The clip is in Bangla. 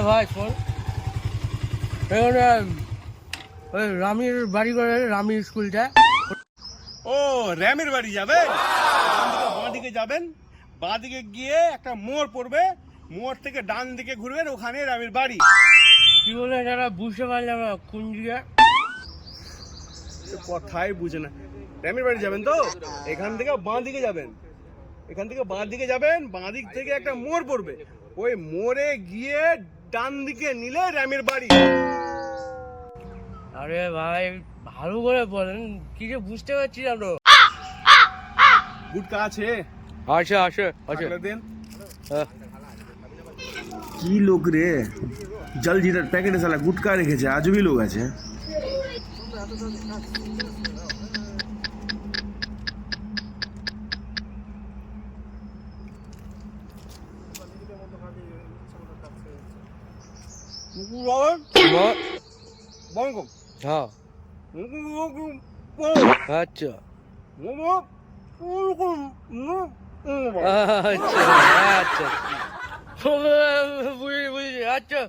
ভাই শোন, এখানে ওই রামির বাড়ি করে, রামির স্কুলটা। ও র্যামের বাড়ি যাবেন? বাঁ দিকে যাবেন, বাঁ দিকে গিয়ে একটা মোড় পড়বে, মোড় থেকে ডান দিকে ঘুরবেন, ওখানে র্যামের বাড়ি। কি বলে যারা বুঝতে পারলাম না কোন দিকে। কথাই বুঝে না। র্যামের বাড়ি যাবেন তো এখান থেকে বাঁ দিকে যাবেন, এখান থেকে বাঁ দিকে যাবেন, বাঁ দিক থেকে একটা মোড় পড়বে, ওই মোড়ে গিয়ে ডান দিকে নিলে র্যামের বাড়ি। আরে ভাই ভালো করে বলেন, কি যে বুঝতে পারছি না তো। গুটকা আছে? আছে আছে আছে। থাকলে দেন। হ্যাঁ। কি লোক রে, জল জিরার প্যাকেটে সালা গুটকা রেখেছে, আজবি লোক আছে। হ্যাঁ আচ্ছা আচ্ছা আচ্ছা বুঝি বুঝি আচ্ছা